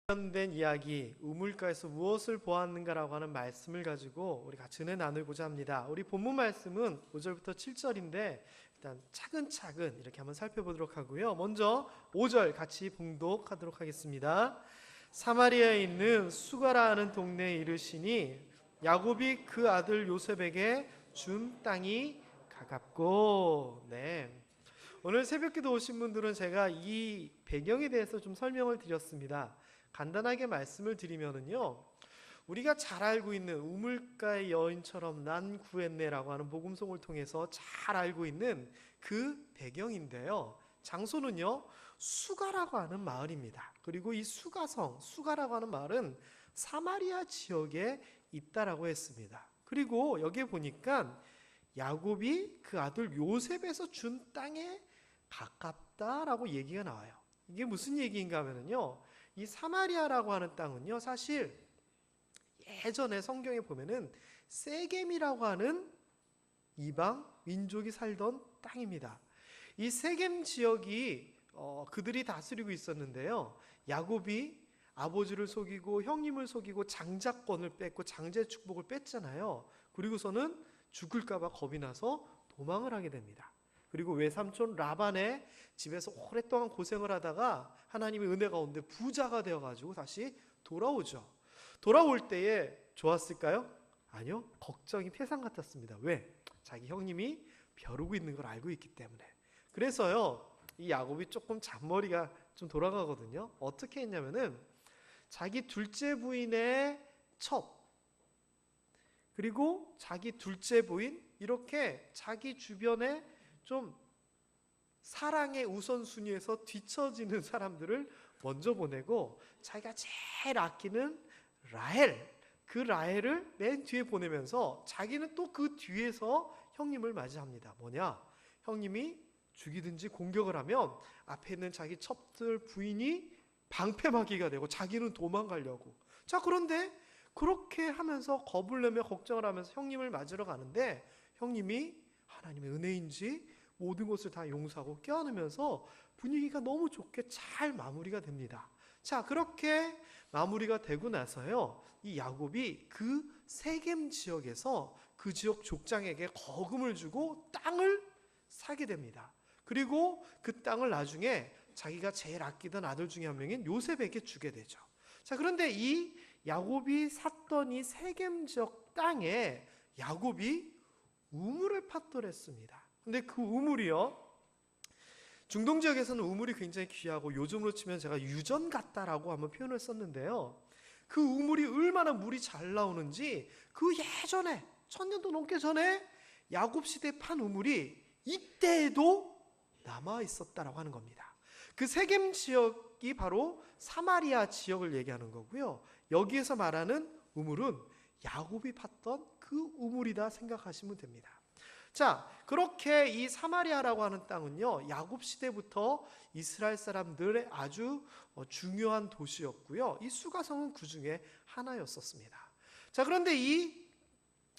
관련된 이야기, 우물가에서 무엇을 보았는가라고 하는 말씀을 가지고 우리 같이 은혜 나누고자 합니다. 우리 본문 말씀은 5절부터 7절인데 일단 차근차근 이렇게 한번 살펴보도록 하고요. 먼저 5절 같이 봉독하도록 하겠습니다. 사마리아에 있는 수가라 하는 동네에 이르시니 야곱이 그 아들 요셉에게 준 땅이 가깝고. 오늘 새벽기도 오신 분들은 제가 이 배경에 대해서 좀 설명을 드렸습니다. 간단하게 말씀을 드리면은요, 우리가 잘 알고 있는 우물가의 여인처럼 난 구했네라고 하는 복음송을 통해서 잘 알고 있는 그 배경인데요, 장소는요 수가라고 하는 마을입니다. 그리고 이 수가라고 하는 마을은 사마리아 지역에 있다라고 했습니다. 그리고 여기에 보니까 야곱이 그 아들 요셉에서 준 땅에 가깝다라고 얘기가 나와요. 이게 무슨 얘기인가 하면요, 이 사마리아라고 하는 땅은요, 사실 예전에 성경에 보면은 세겜이라고 하는 이방 민족이 살던 땅입니다. 이 세겜 지역이 그들이 다스리고 있었는데요, 야곱이 아버지를 속이고 형님을 속이고 장자권을 뺐고 장자의 축복을 뺐잖아요. 그리고서는 죽을까봐 겁이 나서 도망을 하게 됩니다. 그리고 외삼촌 라반의 집에서 오랫동안 고생을 하다가 하나님의 은혜 가운데 부자가 되어가지고 다시 돌아오죠. 돌아올 때에 좋았을까요? 아니요, 걱정이 태산 같았습니다. 왜? 자기 형님이 벼르고 있는 걸 알고 있기 때문에. 그래서요, 이 야곱이 조금 잔머리가 좀 돌아가거든요. 어떻게 했냐면은 자기 둘째 부인의 첩, 그리고 자기 둘째 부인, 이렇게 자기 주변에 좀 사랑의 우선순위에서 뒤처지는 사람들을 먼저 보내고 자기가 제일 아끼는 라헬, 그 라헬을 맨 뒤에 보내면서 자기는 또 그 뒤에서 형님을 맞이합니다. 뭐냐? 형님이 죽이든지 공격을 하면 앞에 있는 자기 첩들 부인이 방패막이가 되고 자기는 도망가려고. 자, 그런데 그렇게 하면서 겁을 내며 걱정을 하면서 형님을 맞으러 가는데 형님이 하나님의 은혜인지 모든 것을 다 용서하고 껴안으면서 분위기가 너무 좋게 잘 마무리가 됩니다. 자, 그렇게 마무리가 되고 나서요, 이 야곱이 그 세겜 지역에서 그 지역 족장에게 거금을 주고 땅을 사게 됩니다. 그리고 그 땅을 나중에 자기가 제일 아끼던 아들 중에 한 명인 요셉에게 주게 되죠. 자, 그런데 이 야곱이 샀던 이 세겜 지역 땅에 야곱이 우물을 팠더랬습니다. 근데 그 우물이요, 중동 지역에서는 우물이 굉장히 귀하고 요즘으로 치면 제가 유전 같다라고 한번 표현을 썼는데요, 그 우물이 얼마나 물이 잘 나오는지 그 예전에 1000년도 넘게 전에 야곱 시대에 판 우물이 이때에도 남아 있었다라고 하는 겁니다. 그 세겜 지역이 바로 사마리아 지역을 얘기하는 거고요, 여기에서 말하는 우물은 야곱이 팠던 그 우물이다 생각하시면 됩니다. 자, 그렇게 이 사마리아라고 하는 땅은요, 야곱 시대부터 이스라엘 사람들의 아주 중요한 도시였고요, 이 수가성은 그 중에 하나였었습니다. 자, 그런데 이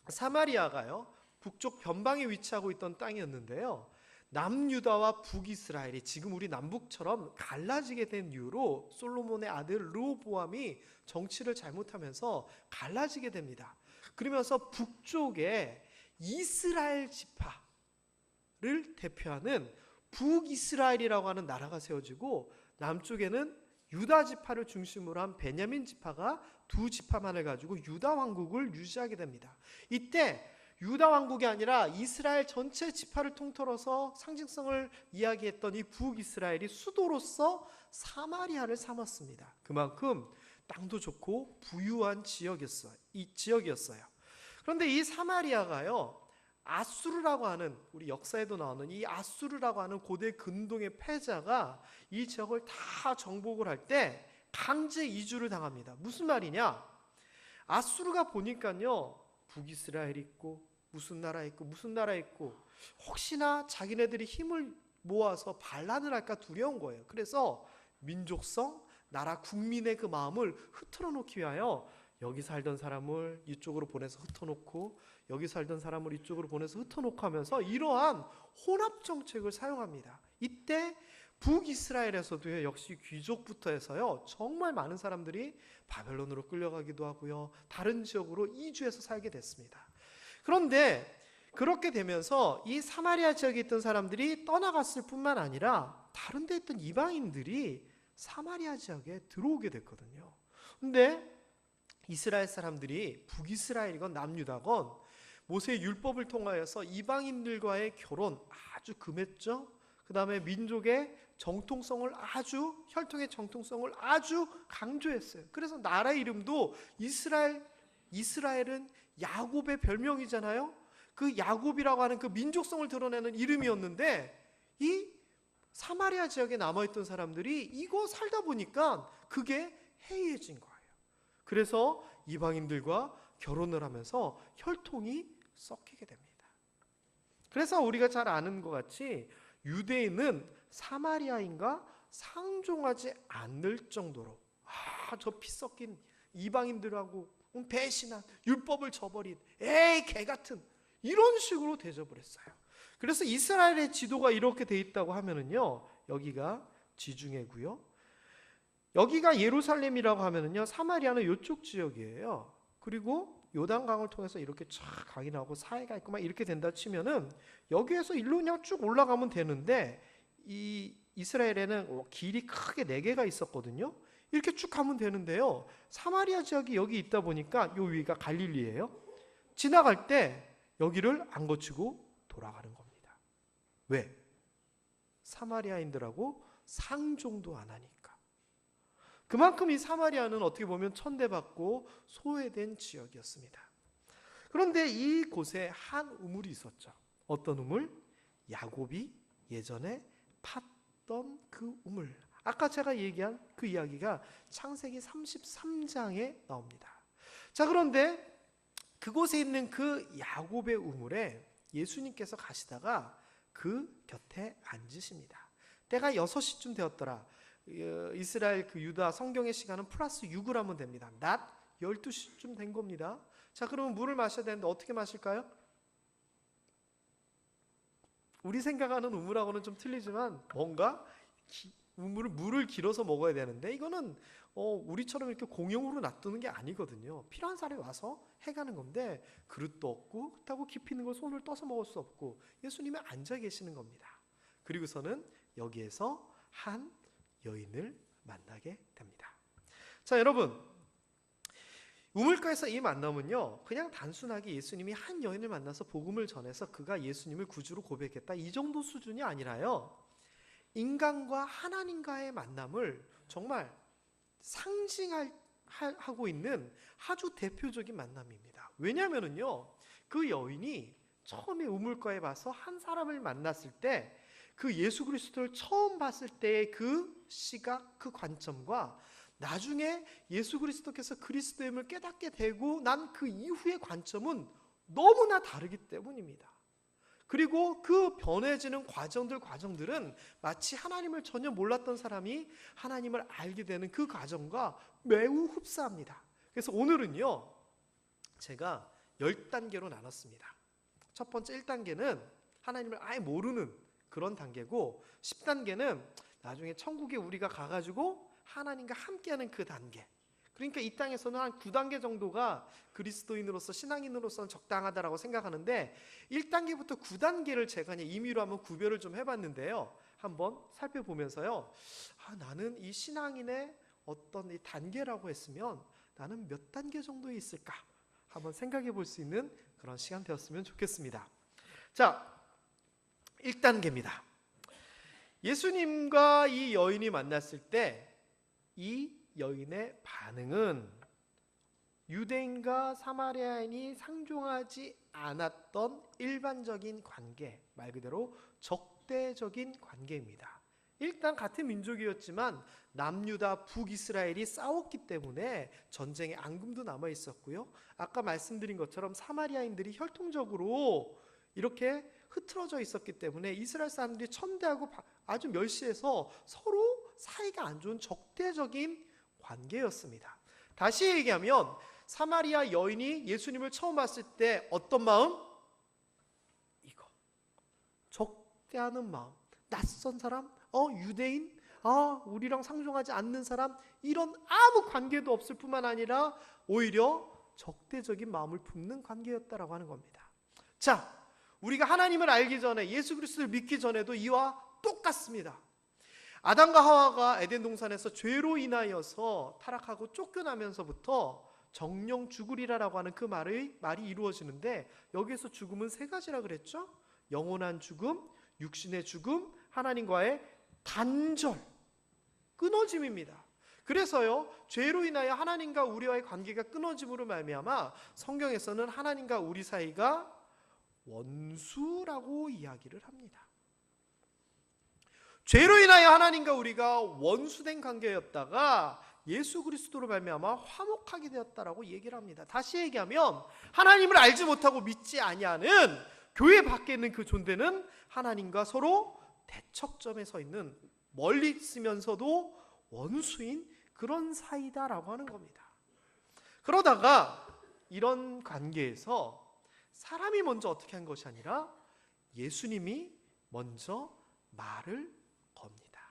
사마리아가요, 북쪽 변방에 위치하고 있던 땅이었는데요, 남유다와 북이스라엘이 지금 우리 남북처럼 갈라지게 된 이유로 솔로몬의 아들 르호보암이 정치를 잘못하면서 갈라지게 됩니다. 그러면서 북쪽에 이스라엘 지파를 대표하는 북이스라엘이라고 하는 나라가 세워지고, 남쪽에는 유다 지파를 중심으로 한 베냐민 지파가 두 지파만을 가지고 유다 왕국을 유지하게 됩니다. 이때 유다 왕국이 아니라 이스라엘 전체 지파를 통틀어서 상징성을 이야기했던 이 북이스라엘이 수도로서 사마리아를 삼았습니다. 그만큼 땅도 좋고 부유한 지역이었어요. 그런데 이 사마리아가요, 아수르라고 하는, 우리 역사에도 나오는 이 아수르라고 하는 고대 근동의 패자가 이 지역을 다 정복을 할 때 강제 이주를 당합니다. 무슨 말이냐? 아수르가 보니까요, 북이스라엘 있고 무슨 나라 있고 무슨 나라 있고 혹시나 자기네들이 힘을 모아서 반란을 할까 두려운 거예요. 그래서 민족성, 나라 국민의 그 마음을 흐트러 놓기 위하여 여기 살던 사람을 이쪽으로 보내서 흩어놓고 여기 살던 사람을 이쪽으로 보내서 흩어놓고 하면서 이러한 혼합 정책을 사용합니다. 이때 북이스라엘에서도요, 역시 귀족부터 해서요, 정말 많은 사람들이 바벨론으로 끌려가기도 하고요, 다른 지역으로 이주해서 살게 됐습니다. 그런데 그렇게 되면서 이 사마리아 지역에 있던 사람들이 떠나갔을 뿐만 아니라 다른 데 있던 이방인들이 사마리아 지역에 들어오게 됐거든요. 근데 이스라엘 사람들이 북이스라엘이건 남유다건 모세의 율법을 통하여서 이방인들과의 결혼 아주 금했죠. 그 다음에 민족의 정통성을 혈통의 정통성을 아주 강조했어요. 그래서 나라 이름도 이스라엘은 야곱의 별명이잖아요. 그 야곱이라고 하는 그 민족성을 드러내는 이름이었는데, 이 사마리아 지역에 남아있던 사람들이 이거 살다 보니까 그게 해이해진 거예요. 그래서 이방인들과 결혼을 하면서 혈통이 섞이게 됩니다. 그래서 우리가 잘 아는 것 같이 유대인은 사마리아인과 상종하지 않을 정도로 저 피 섞인 이방인들하고 배신한, 율법을 저버린, 개 같은, 이런 식으로 대접을 했어요. 그래서 이스라엘의 지도가 이렇게 돼 있다고 하면은요, 여기가 지중해고요, 여기가 예루살렘이라고 하면은요, 사마리아는 이쪽 지역이에요. 그리고 요단강을 통해서 이렇게 쫙 강이 나오고 사해가 있고 막 이렇게 된다 치면은 여기에서 일로 그냥 쭉 올라가면 되는데, 이 이스라엘에는 길이 크게 4개가 있었거든요. 이렇게 쭉 가면 되는데요, 사마리아 지역이 여기 있다 보니까 요 위가 갈릴리예요. 지나갈 때 여기를 안 거치고 돌아가는 겁니다. 왜? 사마리아인들하고 상종도 안 하니까. 그만큼 이 사마리아는 어떻게 보면 천대받고 소외된 지역이었습니다. 그런데 이곳에 한 우물이 있었죠. 어떤 우물? 야곱이 예전에 팠던 그 우물. 아까 제가 얘기한 그 이야기가 창세기 33장에 나옵니다. 자, 그런데 그곳에 있는 그 야곱의 우물에 예수님께서 가시다가 그 곁에 앉으십니다. 때가 6시쯤 되었더라. 이스라엘 그 유다 성경의 시간은 플러스 6을 하면 됩니다. 낮 12시쯤 된 겁니다. 자, 그러면 물을 마셔야 되는데 어떻게 마실까요? 우리 생각하는 우물하고는 좀 틀리지만 뭔가 물을 길어서 먹어야 되는데, 이거는 우리처럼 이렇게 공용으로 놔두는 게 아니거든요. 필요한 사람이 와서 해가는 건데, 그릇도 없고 그렇다고 깊이 있는 걸 손을 떠서 먹을 수 없고, 예수님이 앉아 계시는 겁니다. 그리고서는 여기에서 한 여인을 만나게 됩니다. 자, 여러분, 우물가에서 이 만남은요, 그냥 단순하게 예수님이 한 여인을 만나서 복음을 전해서 그가 예수님을 구주로 고백했다, 이 정도 수준이 아니라요, 인간과 하나님과의 만남을 정말 상징하고 있는 아주 대표적인 만남입니다. 왜냐하면요, 그 여인이 처음에 우물가에 와서 한 사람을 만났을 때 그 예수 그리스도를 처음 봤을 때의 그 시각, 그 관점과 나중에 예수 그리스도께서 그리스도임을 깨닫게 되고 난 그 이후의 관점은 너무나 다르기 때문입니다. 그리고 그 변해지는 과정들은 마치 하나님을 전혀 몰랐던 사람이 하나님을 알게 되는 그 과정과 매우 흡사합니다. 그래서 오늘은요, 제가 10단계로 나눴습니다. 첫 번째 1단계는 하나님을 아예 모르는 그런 단계고, 10단계는 나중에 천국에 우리가 가가지고 하나님과 함께하는 그 단계. 그러니까 이 땅에서는 한 9단계 정도가 그리스도인으로서, 신앙인으로서는 적당하다라고 생각하는데, 1단계부터 9단계를 제가 임의로 한번 구별을 좀 해봤는데요, 한번 살펴보면서요, 나는 이 신앙인의 어떤 이 단계라고 했으면 나는 몇 단계 정도에 있을까 한번 생각해 볼 수 있는 그런 시간 되었으면 좋겠습니다. 자, 1단계입니다. 예수님과 이 여인이 만났을 때 이 여인의 반응은 유대인과 사마리아인이 상종하지 않았던 일반적인 관계, 말 그대로 적대적인 관계입니다. 일단 같은 민족이었지만 남유다 북이스라엘이 싸웠기 때문에 전쟁의 앙금도 남아 있었고요, 아까 말씀드린 것처럼 사마리아인들이 혈통적으로 이렇게 흐트러져 있었기 때문에 이스라엘 사람들이 천대하고 아주 멸시해서 서로 사이가 안 좋은 적대적인 관계였습니다. 다시 얘기하면 사마리아 여인이 예수님을 처음 봤을 때 어떤 마음? 이거 적대하는 마음, 낯선 사람, 유대인? 우리랑 상종하지 않는 사람? 이런 아무 관계도 없을 뿐만 아니라 오히려 적대적인 마음을 품는 관계였다라고 하는 겁니다. 자, 우리가 하나님을 알기 전에, 예수 그리스도를 믿기 전에도 이와 똑같습니다. 아담과 하와가 에덴 동산에서 죄로 인하여서 타락하고 쫓겨나면서부터 정령 죽으리라라고 하는 그 말이 이루어지는데, 여기에서 죽음은 세 가지라 그랬죠. 영원한 죽음, 육신의 죽음, 하나님과의 단절, 끊어짐입니다. 그래서요, 죄로 인하여 하나님과 우리와의 관계가 끊어짐으로 말미암아 성경에서는 하나님과 우리 사이가 원수라고 이야기를 합니다. 죄로 인하여 하나님과 우리가 원수된 관계였다가 예수 그리스도로 말미암아 화목하게 되었다라고 얘기를 합니다. 다시 얘기하면 하나님을 알지 못하고 믿지 아니하는 교회 밖에 있는 그 존재는 하나님과 서로 대척점에 서 있는, 멀리 있으면서도 원수인 그런 사이다라고 하는 겁니다. 그러다가 이런 관계에서 사람이 먼저 어떻게 한 것이 아니라 예수님이 먼저 말을 겁니다.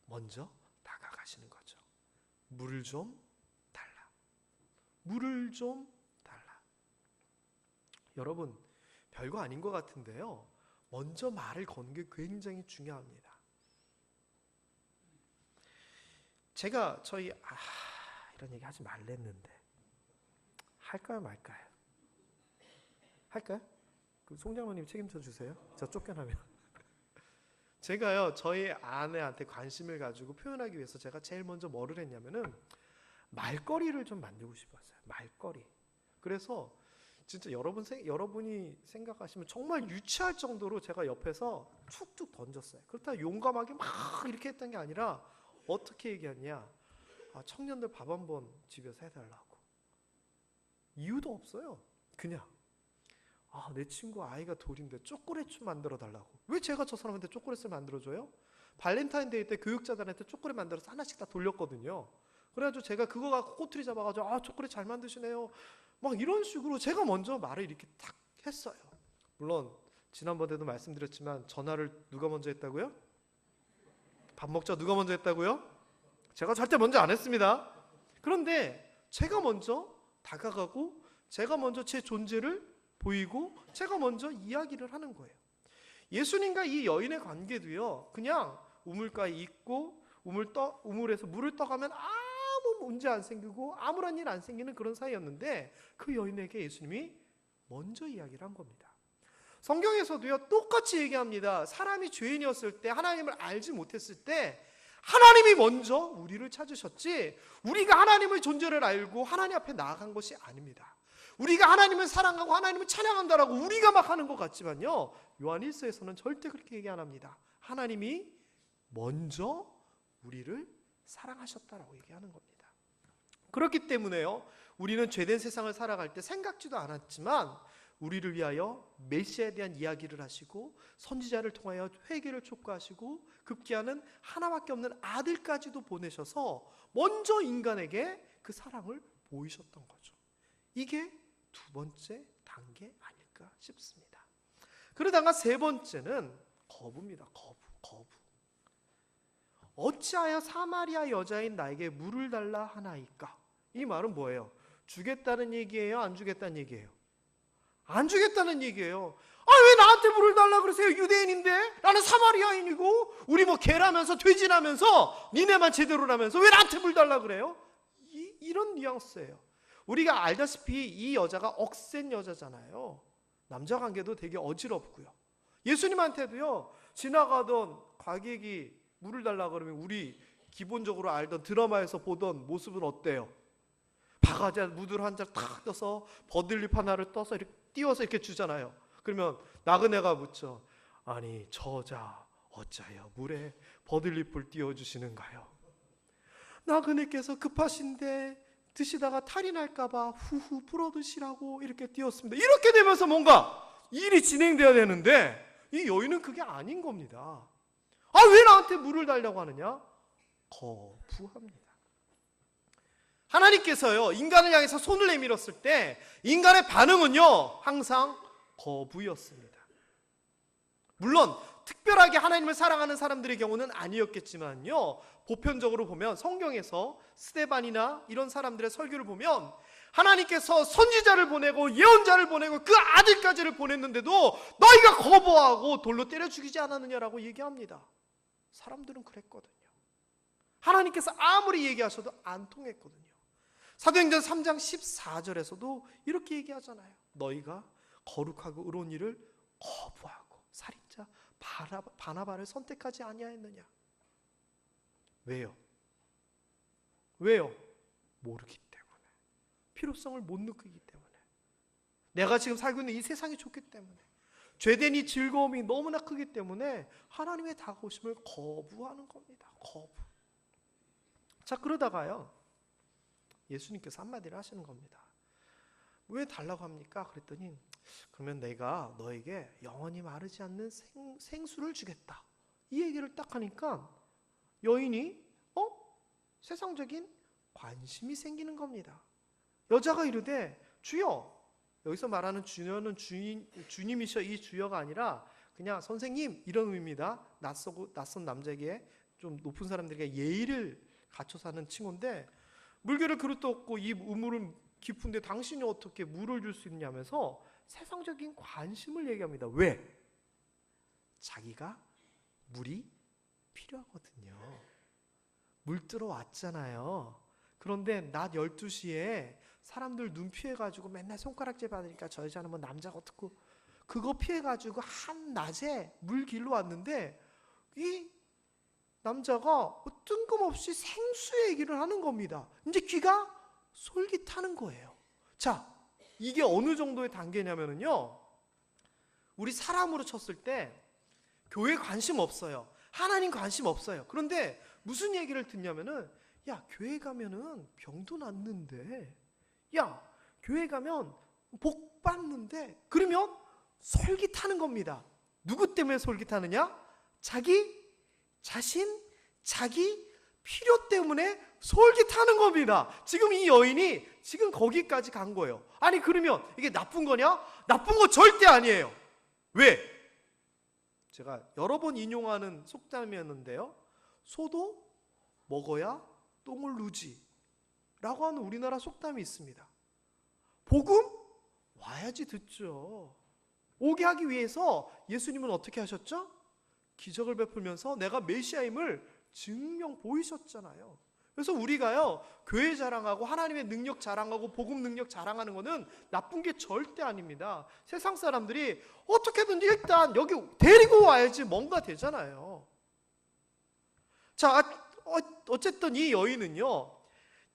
먼저 다가가시는 거죠. 물을 좀 달라. 물을 좀 달라. 여러분, 별거 아닌 것 같은데요, 먼저 말을 거는 게 굉장히 중요합니다. 제가 이런 얘기 하지 말랬는데 할까요 말까요? 할까요? 그 송장로님 책임져 주세요. 저 쫓겨나면. 제가요, 저희 아내한테 관심을 가지고 표현하기 위해서 제가 제일 먼저 뭐를 했냐면은 말거리를 좀 만들고 싶었어요. 말거리. 그래서 진짜 여러분이 생각하시면 정말 유치할 정도로 제가 옆에서 툭툭 던졌어요. 그렇다고 용감하게 막 이렇게 했던 게 아니라 어떻게 얘기하냐, 청년들 밥 한번 집에서 해달라고. 이유도 없어요. 그냥 내 친구 아이가 돌인데 초콜릿 좀 만들어 달라고. 왜 제가 저 사람한테 초콜릿을 만들어줘요? 발렌타인데이 때 교육자들한테 초콜릿 만들어서 하나씩 다 돌렸거든요. 그래가지고 제가 그거 갖고 꼬투리 잡아가지고 초콜릿 잘 만드시네요, 막 이런 식으로 제가 먼저 말을 이렇게 탁 했어요. 물론 지난번에도 말씀드렸지만 전화를 누가 먼저 했다고요? 밥 먹자 누가 먼저 했다고요? 제가 절대 먼저 안 했습니다. 그런데 제가 먼저 다가가고 제가 먼저 제 존재를 보이고 제가 먼저 이야기를 하는 거예요. 예수님과 이 여인의 관계도요, 그냥 우물가에 있고 우물에서 물을 떠가면 아무 문제 안 생기고 아무런 일 안 생기는 그런 사이였는데, 그 여인에게 예수님이 먼저 이야기를 한 겁니다. 성경에서도요 똑같이 얘기합니다. 사람이 죄인이었을 때, 하나님을 알지 못했을 때 하나님이 먼저 우리를 찾으셨지, 우리가 하나님의 존재를 알고 하나님 앞에 나아간 것이 아닙니다. 우리가 하나님을 사랑하고 하나님을 찬양한다라고 우리가 막 하는 것 같지만요, 요한 1서에서는 절대 그렇게 얘기 안 합니다. 하나님이 먼저 우리를 사랑하셨다라고 얘기하는 겁니다. 그렇기 때문에요, 우리는 죄된 세상을 살아갈 때 생각지도 않았지만 우리를 위하여 메시아에 대한 이야기를 하시고 선지자를 통하여 회개를 촉구하시고 급기야는 하나밖에 없는 아들까지도 보내셔서 먼저 인간에게 그 사랑을 보이셨던 거죠. 이게 두 번째 단계 아닐까 싶습니다. 그러다가 세 번째는 거부입니다. 거부. 어찌하여 사마리아 여자인 나에게 물을 달라 하나이까? 이 말은 뭐예요? 주겠다는 얘기예요? 안 주겠다는 얘기예요? 안 주겠다는 얘기예요. 왜 나한테 물을 달라 그러세요? 유대인인데 나는 사마리아인이고 우리 뭐 개라면서 돼지라면서 니네만 제대로라면서 왜 나한테 물 달라 그래요? 이런 뉘앙스예요. 우리가 알다시피 이 여자가 억센 여자잖아요. 남자 관계도 되게 어지럽고요. 예수님한테도요, 지나가던 과객이 물을 달라 그러면 우리 기본적으로 알던 드라마에서 보던 모습은 어때요? 바가지 무들 한 잔 탁 떠서 버들잎 하나를 떠서 이렇게 띄워서 이렇게 주잖아요. 그러면 나그네가 묻죠. 아니 저 여자 어찌하여 물에 버들잎을 띄워주시는가요? 나그네께서 급하신데 드시다가 탈이 날까봐 후후 불어 드시라고 이렇게 띄웠습니다. 이렇게 되면서 뭔가 일이 진행돼야 되는데 이 여인은 그게 아닌 겁니다. 왜 나한테 물을 달라고 하느냐? 거부합니다. 하나님께서요, 인간을 향해서 손을 내밀었을 때 인간의 반응은요 항상 거부였습니다. 물론 특별하게 하나님을 사랑하는 사람들의 경우는 아니었겠지만요, 보편적으로 보면 성경에서 스데반이나 이런 사람들의 설교를 보면 하나님께서 선지자를 보내고 예언자를 보내고 그 아들까지를 보냈는데도 너희가 거부하고 돌로 때려 죽이지 않았느냐라고 얘기합니다. 사람들은 그랬거든요. 하나님께서 아무리 얘기하셔도 안 통했거든요. 사도행전 3장 14절에서도 이렇게 얘기하잖아요. 너희가 거룩하고 의로운 일을 거부하고 살인자 바나바를 선택하지 아니하였느냐. 왜요? 모르기 때문에. 필요성을 못 느끼기 때문에. 내가 지금 살고 있는 이 세상이 좋기 때문에. 죄된 이 즐거움이 너무나 크기 때문에 하나님의 다가오심을 거부하는 겁니다. 거부. 자, 그러다가요, 예수님께서 한마디를 하시는 겁니다. 왜 달라고 합니까? 그랬더니 그러면 내가 너에게 영원히 마르지 않는 생수를 주겠다. 이 얘기를 딱 하니까 여인이 세상적인 관심이 생기는 겁니다. 여자가 이르되 주여, 여기서 말하는 주여는 주님이셔, 이 주여가 아니라 그냥 선생님 이런 의미입니다. 낯선 남자에게, 좀 높은 사람들에게 예의를 갖춰서 하는 칭호인데, 물개를 그릇도 없고 이 우물은 깊은데 당신이 어떻게 물을 줄 수 있냐면서 세상적인 관심을 얘기합니다. 왜? 자기가 물이 필요하거든요. 물 뜨러 왔잖아요. 그런데 낮 12시에 사람들 눈 피해가지고 맨날 손가락질 받으니까 저 여자는 뭐 남자가 어떻고 그거 피해가지고 한낮에 물 길러 왔는데 이 남자가 뜬금없이 생수 얘기를 하는 겁니다. 이제 귀가 솔깃하는 거예요. 자, 이게 어느 정도의 단계냐면요, 우리 사람으로 쳤을 때 교회 관심 없어요. 하나님 관심 없어요. 그런데 무슨 얘기를 듣냐면은, 야, 교회 가면은 병도 낫는데, 야, 교회 가면 복 받는데, 그러면 솔깃하는 겁니다. 누구 때문에 솔깃하느냐? 자기 자신, 자기 필요 때문에 솔깃하는 겁니다. 지금 이 여인이 지금 거기까지 간 거예요. 아니, 그러면 이게 나쁜 거냐? 나쁜 거 절대 아니에요. 왜? 제가 여러 번 인용하는 속담이었는데요, 소도 먹어야 똥을 누지 라고 하는 우리나라 속담이 있습니다. 복음 와야지 듣죠. 오게 하기 위해서 예수님은 어떻게 하셨죠? 기적을 베풀면서 내가 메시아임을 증명 보이셨잖아요. 그래서 우리가요, 교회 자랑하고 하나님의 능력 자랑하고 복음 능력 자랑하는 것은 나쁜 게 절대 아닙니다. 세상 사람들이 어떻게든 일단 여기 데리고 와야지 뭔가 되잖아요. 자, 어쨌든 이 여인은요,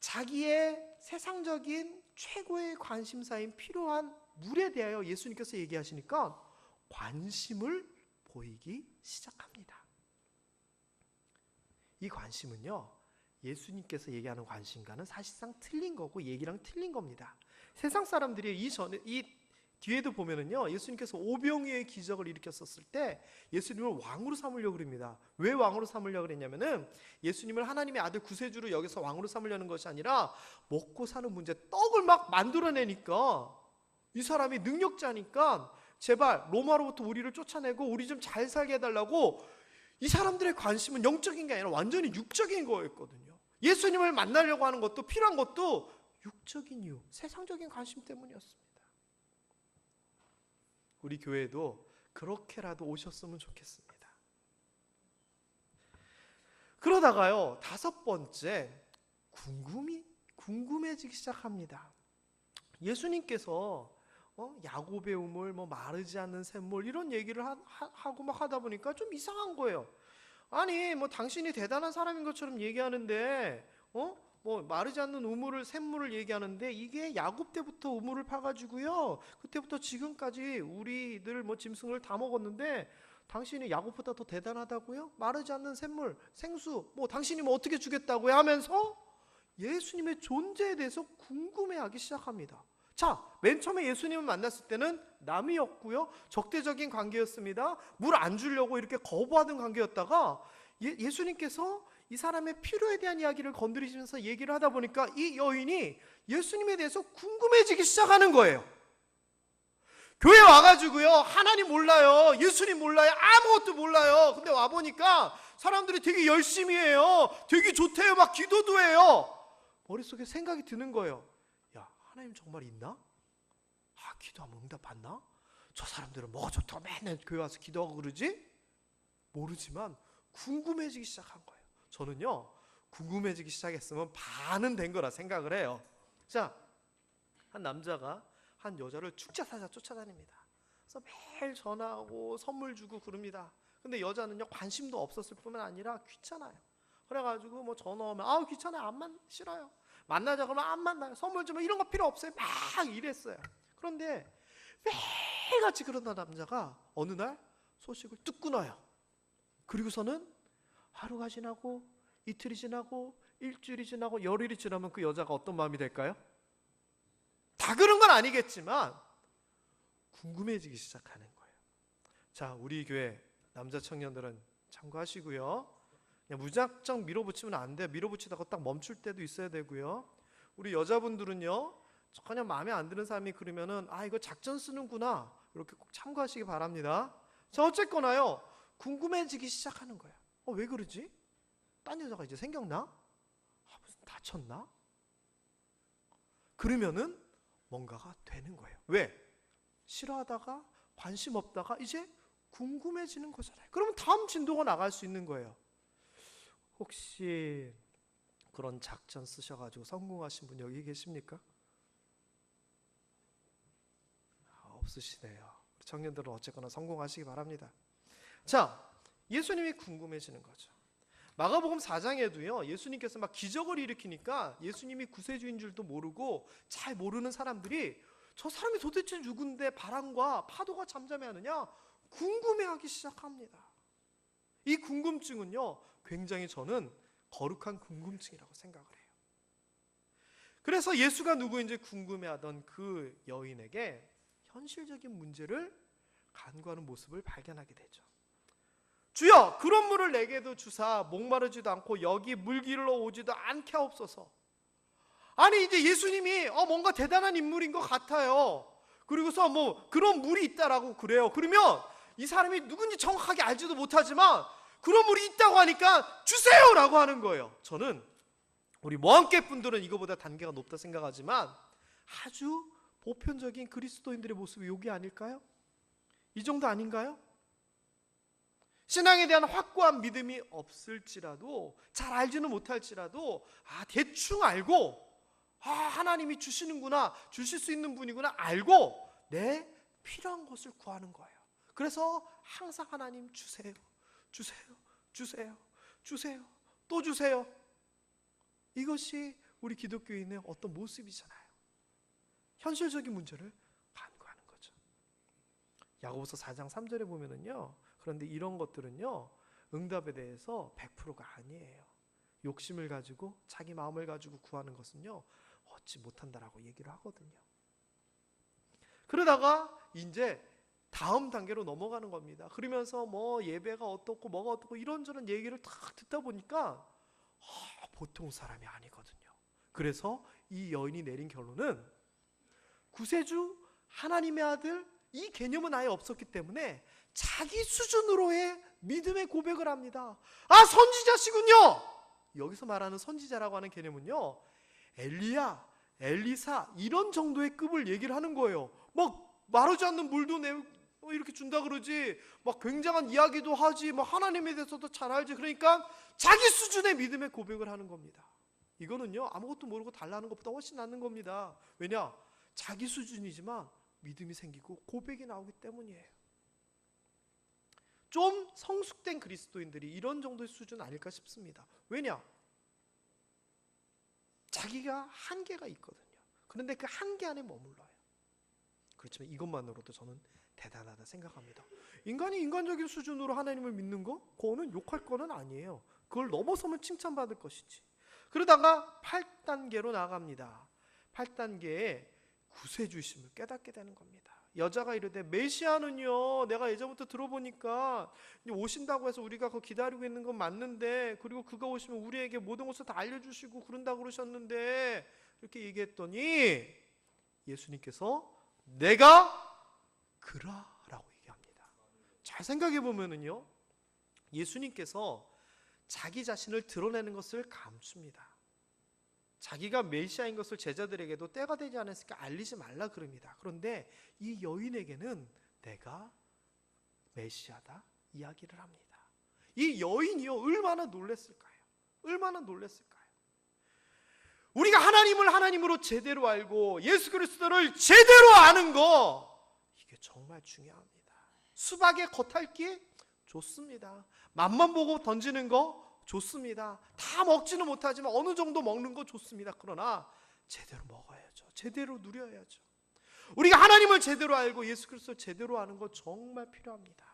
자기의 세상적인 최고의 관심사인 필요한 물에 대하여 예수님께서 얘기하시니까 관심을 보이기 시작합니다. 이 관심은요, 예수님께서 얘기하는 관심과는 사실상 틀린 거고 얘기랑 틀린 겁니다. 세상 사람들이 이 뒤에도 보면은요, 예수님께서 오병이어의 기적을 일으켰었을 때 예수님을 왕으로 삼으려고 그럽니다. 왜 왕으로 삼으려고 그랬냐면은 예수님을 하나님의 아들 구세주로 여기서 왕으로 삼으려는 것이 아니라 먹고 사는 문제, 떡을 막 만들어내니까 이 사람이 능력자니까 제발 로마로부터 우리를 쫓아내고 우리 좀 잘 살게 해달라고. 이 사람들의 관심은 영적인 게 아니라 완전히 육적인 거였거든요. 예수님을 만나려고 하는 것도, 필요한 것도 육적인 이유, 세상적인 관심 때문이었습니다. 우리 교회도 그렇게라도 오셨으면 좋겠습니다. 그러다가요, 다섯 번째, 궁금해지기 시작합니다. 예수님께서 야곱의 우물, 마르지 않는 샘물 이런 얘기를 하고 막 하다 보니까 좀 이상한 거예요. 아니, 당신이 대단한 사람인 것처럼 얘기하는데 마르지 않는 우물을, 샘물을 얘기하는데 이게 야곱 때부터 우물을 파가지고요, 그때부터 지금까지 우리들 짐승을 다 먹었는데 당신이 야곱보다 더 대단하다고요? 마르지 않는 샘물, 생수, 당신이 어떻게 주겠다고요? 하면서 예수님의 존재에 대해서 궁금해하기 시작합니다. 자, 맨 처음에 예수님을 만났을 때는 남이었고요, 적대적인 관계였습니다. 물 안 주려고 이렇게 거부하던 관계였다가 예수님께서 이 사람의 필요에 대한 이야기를 건드리시면서 얘기를 하다 보니까 이 여인이 예수님에 대해서 궁금해지기 시작하는 거예요. 교회 와가지고요, 하나님 몰라요, 예수님 몰라요, 아무것도 몰라요. 근데 와보니까 사람들이 되게 열심히 해요. 되게 좋대요. 막 기도도 해요. 머릿속에 생각이 드는 거예요. 야, 하나님 정말 있나? 아, 기도하면 응답 받나? 저 사람들은 뭐가 좋다고 맨날 교회 와서 기도하고 그러지? 모르지만 궁금해지기 시작한 거예요. 저는요, 궁금해지기 시작했으면 반은 된 거라 생각을 해요. 자, 한 남자가 한 여자를 축제사자 쫓아다닙니다. 그래서 매일 전화하고 선물 주고 그럽니다. 근데 여자는요, 관심도 없었을 뿐만 아니라 귀찮아요. 그래가지고 뭐 전화 오면 아우 귀찮아요, 안 싫어요. 만나자 그러면 안 만나요. 선물 주면 이런 거 필요 없어요. 막 이랬어요. 그런데 매일같이 그러던 남자가 어느 날 소식을 뚝 끊어요. 그리고서는 하루가 지나고 이틀이 지나고 일주일이 지나고 열흘이 지나면 그 여자가 어떤 마음이 될까요? 다 그런 건 아니겠지만 궁금해지기 시작하는 거예요. 자, 우리 교회 남자 청년들은 참고하시고요. 그냥 무작정 밀어붙이면 안 돼요. 밀어붙이다가 딱 멈출 때도 있어야 되고요. 우리 여자분들은요, 전혀 마음에 안 드는 사람이 그러면은 아, 이거 작전 쓰는구나, 이렇게 꼭 참고하시기 바랍니다. 자, 어쨌거나요, 궁금해지기 시작하는 거예요. 왜 그러지? 딴 여자가 이제 생겼나? 무슨 다쳤나? 그러면은 뭔가가 되는 거예요. 왜? 싫어하다가 관심 없다가 이제 궁금해지는 거잖아요. 그러면 다음 진도가 나갈 수 있는 거예요. 혹시 그런 작전 쓰셔가지고 성공하신 분 여기 계십니까? 없으시네요. 청년들은 어쨌거나 성공하시기 바랍니다. 자, 예수님이 궁금해지는 거죠. 마가복음 4장에도요, 예수님께서 막 기적을 일으키니까 예수님이 구세주인 줄도 모르고 잘 모르는 사람들이 저 사람이 도대체 누군데 바람과 파도가 잠잠해하느냐 궁금해하기 시작합니다. 이 궁금증은요, 굉장히 저는 거룩한 궁금증이라고 생각을 해요. 그래서 예수가 누구인지 궁금해하던 그 여인에게 현실적인 문제를 간구하는 모습을 발견하게 되죠. 주여, 그런 물을 내게도 주사 목마르지도 않고 여기 물 길러 오지도 않게 하옵소서. 아니, 이제 예수님이 뭔가 대단한 인물인 것 같아요. 그리고서 뭐 그런 물이 있다라고 그래요. 그러면 이 사람이 누군지 정확하게 알지도 못하지만 그런 물이 있다고 하니까 주세요라고 하는 거예요. 저는 우리 모함께 분들은 이거보다 단계가 높다 생각하지만 아주 보편적인 그리스도인들의 모습이 여기 아닐까요? 이 정도 아닌가요? 신앙에 대한 확고한 믿음이 없을지라도, 잘 알지는 못할지라도 대충 알고 하나님이 주시는구나, 주실 수 있는 분이구나 알고 내 필요한 것을 구하는 거예요. 그래서 항상 하나님 주세요, 주세요, 주세요, 주세요, 또 주세요. 이것이 우리 기독교인의 어떤 모습이잖아요. 현실적인 문제를 간구하는 거죠. 야고보서 4장 3절에 보면은요, 그런데 이런 것들은요, 응답에 대해서 100%가 아니에요. 욕심을 가지고 자기 마음을 가지고 구하는 것은요, 얻지 못한다라고 얘기를 하거든요. 그러다가 이제 다음 단계로 넘어가는 겁니다. 그러면서 뭐 예배가 어떻고 뭐가 어떻고 이런저런 얘기를 다 듣다 보니까 보통 사람이 아니거든요. 그래서 이 여인이 내린 결론은 구세주, 하나님의 아들, 이 개념은 아예 없었기 때문에 자기 수준으로의 믿음의 고백을 합니다. 선지자시군요. 여기서 말하는 선지자라고 하는 개념은요, 엘리야, 엘리사 이런 정도의 급을 얘기를 하는 거예요. 막 마르지 않는 물도 이렇게 준다 그러지, 막 굉장한 이야기도 하지, 막 하나님에 대해서도 잘 알지. 그러니까 자기 수준의 믿음의 고백을 하는 겁니다. 이거는요, 아무것도 모르고 달라는 것보다 훨씬 낫는 겁니다. 왜냐? 자기 수준이지만 믿음이 생기고 고백이 나오기 때문이에요. 좀 성숙된 그리스도인들이 이런 정도의 수준 아닐까 싶습니다. 왜냐? 자기가 한계가 있거든요. 그런데 그 한계 안에 머물러요. 그렇지만 이것만으로도 저는 대단하다 생각합니다. 인간이 인간적인 수준으로 하나님을 믿는 거, 그거는 욕할 거는 아니에요. 그걸 넘어서면 칭찬받을 것이지. 그러다가 8단계로 나갑니다. 8단계에 구세주심을 깨닫게 되는 겁니다. 여자가 이르되 메시아는요, 내가 예전부터 들어보니까 오신다고 해서 우리가 그거 기다리고 있는 건 맞는데, 그리고 그가 오시면 우리에게 모든 것을 다 알려주시고 그런다고 그러셨는데, 이렇게 얘기했더니 예수님께서 내가 그라라고 얘기합니다. 잘 생각해 보면은요, 예수님께서 자기 자신을 드러내는 것을 감춥니다. 자기가 메시아인 것을 제자들에게도 때가 되지 않았으니까 알리지 말라 그럽니다. 그런데 이 여인에게는 내가 메시아다 이야기를 합니다. 이 여인이요, 얼마나 놀랐을까요? 얼마나 놀랐을까요? 우리가 하나님을 하나님으로 제대로 알고 예수 그리스도를 제대로 아는 거, 이게 정말 중요합니다. 수박의 겉핥기 좋습니다. 맛만 보고 던지는 거 좋습니다. 다 먹지는 못하지만 어느 정도 먹는 거 좋습니다. 그러나 제대로 먹어야죠. 제대로 누려야죠. 우리가 하나님을 제대로 알고 예수 그리스도를 제대로 아는 거 정말 필요합니다.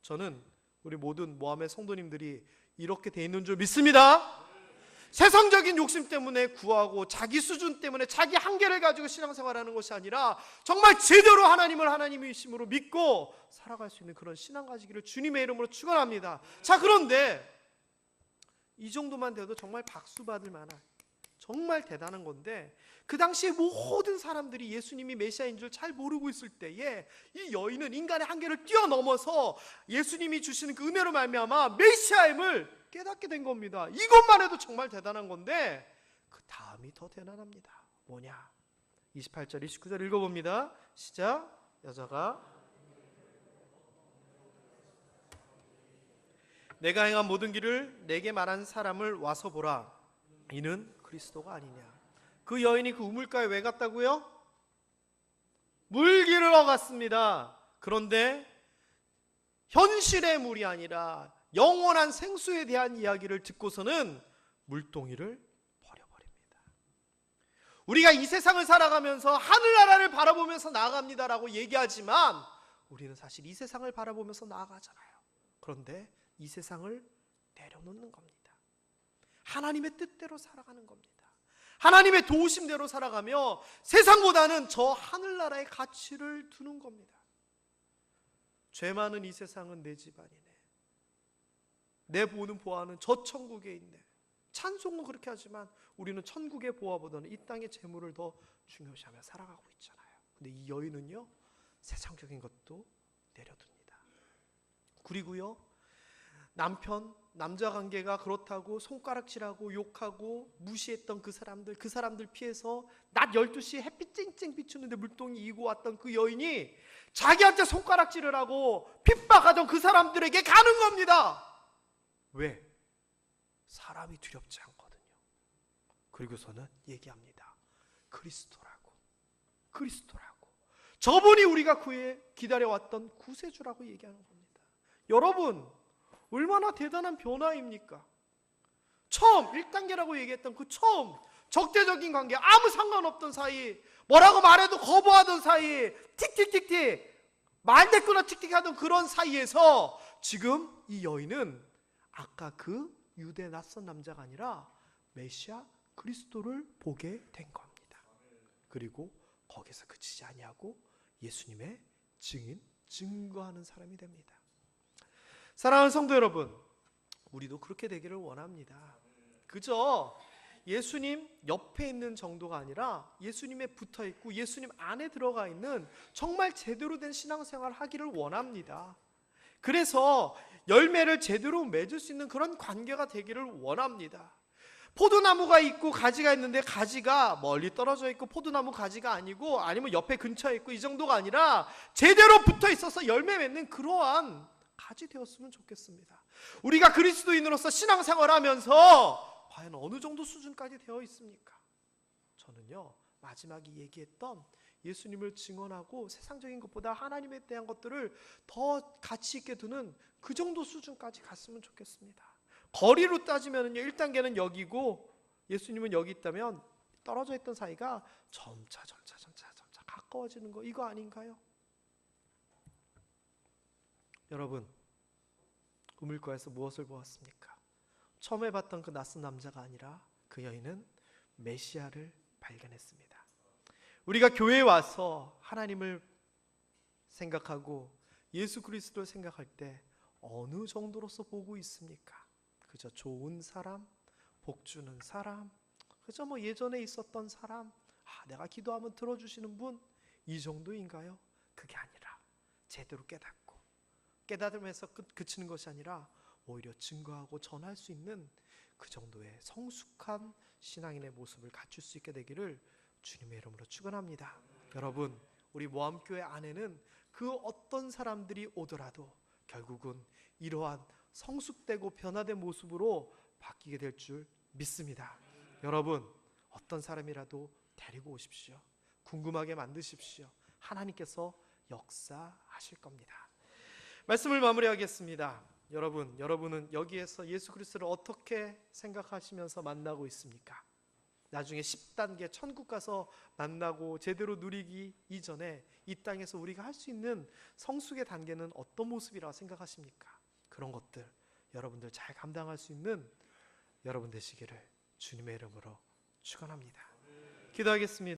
저는 우리 모든 모함의 성도님들이 이렇게 돼 있는 줄 믿습니다. 세상적인 욕심 때문에 구하고 자기 수준 때문에 자기 한계를 가지고 신앙생활하는 것이 아니라 정말 제대로 하나님을 하나님이심으로 믿고 살아갈 수 있는 그런 신앙 가지기를 주님의 이름으로 축원합니다. 자, 그런데 이 정도만 돼도 정말 박수 받을 만한 정말 대단한 건데, 그 당시에 모든 사람들이 예수님이 메시아인 줄 잘 모르고 있을 때에 이 여인은 인간의 한계를 뛰어넘어서 예수님이 주시는 그 은혜로 말미암아 메시아임을 깨닫게 된 겁니다. 이것만 해도 정말 대단한 건데 그 다음이 더 대단합니다. 뭐냐? 28절 29절 읽어봅니다. 시작. 여자가 내가 행한 모든 길을 내게 말한 사람을 와서 보라. 이는 그리스도가 아니냐. 그 여인이 그 우물가에 왜 갔다고요? 물 기르러 갔습니다. 그런데 현실의 물이 아니라 영원한 생수에 대한 이야기를 듣고서는 물동이를 버려버립니다. 우리가 이 세상을 살아가면서 하늘나라를 바라보면서 나아갑니다라고 얘기하지만 우리는 사실 이 세상을 바라보면서 나아가잖아요. 그런데 이 세상을 내려놓는 겁니다. 하나님의 뜻대로 살아가는 겁니다. 하나님의 도우심대로 살아가며 세상보다는 저 하늘나라의 가치를 두는 겁니다. 죄 많은 이 세상은 내 집안이네. 내 보는 보아는 저 천국에 있네. 찬송은 그렇게 하지만 우리는 천국의 보아보다는 이 땅의 재물을 더 중요시하며 살아가고 있잖아요. 근데 이 여인은요, 세상적인 것도 내려둡니다. 그리고요, 남자 관계가 그렇다고 손가락질하고 욕하고 무시했던 그 사람들 피해서 낮 12시에 햇빛 쨍쨍 비추는데 물동이 이고 왔던 그 여인이 자기한테 손가락질을 하고 핍박하던 그 사람들에게 가는 겁니다. 왜? 사람이 두렵지 않거든요. 그리고서는 얘기합니다. 그리스도라고. 저분이 우리가 기다려왔던 구세주라고 얘기하는 겁니다. 여러분, 얼마나 대단한 변화입니까? 처음 1단계라고 얘기했던 그 처음 적대적인 관계, 아무 상관없던 사이, 뭐라고 말해도 거부하던 사이, 틱틱틱틱 말대꾸나 틱틱하던 그런 사이에서 지금 이 여인은 아까 그 유대 낯선 남자가 아니라 메시아 그리스도를 보게 된 겁니다. 그리고 거기서 그치지 아니하고 예수님의 증거하는 사람이 됩니다. 사랑하는 성도 여러분, 우리도 그렇게 되기를 원합니다. 그저 예수님 옆에 있는 정도가 아니라 예수님에 붙어 있고 예수님 안에 들어가 있는 정말 제대로 된 신앙생활을 하기를 원합니다. 그래서 열매를 제대로 맺을 수 있는 그런 관계가 되기를 원합니다. 포도나무가 있고 가지가 있는데 가지가 멀리 떨어져 있고 포도나무 가지가 아니고 아니면 옆에 근처에 있고 이 정도가 아니라 제대로 붙어 있어서 열매 맺는 그러한 가지 되었으면 좋겠습니다. 우리가 그리스도인으로서 신앙생활하면서 과연 어느 정도 수준까지 되어 있습니까? 저는요, 마지막에 얘기했던 예수님을 증언하고 세상적인 것보다 하나님에 대한 것들을 더 가치 있게 두는 그 정도 수준까지 갔으면 좋겠습니다. 거리로 따지면요, 1단계는 여기고 예수님은 여기 있다면 떨어져 있던 사이가 점차 가까워지는 거, 이거 아닌가요? 여러분, 우물가에서 무엇을 보았습니까? 처음에 봤던 그 낯선 남자가 아니라 그 여인은 메시아를 발견했습니다. 우리가 교회에 와서 하나님을 생각하고 예수 그리스도를 생각할 때 어느 정도로서 보고 있습니까? 그저 좋은 사람, 복 주는 사람, 그저 예전에 있었던 사람, 내가 기도하면 들어주시는 분, 이 정도인가요? 그게 아니라 제대로 깨닫으면서 그치는 것이 아니라 오히려 증거하고 전할 수 있는 그 정도의 성숙한 신앙인의 모습을 갖출 수 있게 되기를 주님의 이름으로 축원합니다. 여러분, 우리 모함교회 안에는 그 어떤 사람들이 오더라도 결국은 이러한 성숙되고 변화된 모습으로 바뀌게 될 줄 믿습니다. 여러분, 어떤 사람이라도 데리고 오십시오. 궁금하게 만드십시오. 하나님께서 역사하실 겁니다. 말씀을 마무리하겠습니다. 여러분은 여기에서 예수 그리스도를 어떻게 생각하시면서 만나고 있습니까? 나중에 10단계 천국 가서 만나고 제대로 누리기 이전에 이 땅에서 우리가 할 수 있는 성숙의 단계는 어떤 모습이라고 생각하십니까? 그런 것들 여러분들 잘 감당할 수 있는 여러분 되시기를 주님의 이름으로 축원합니다. 기도하겠습니다.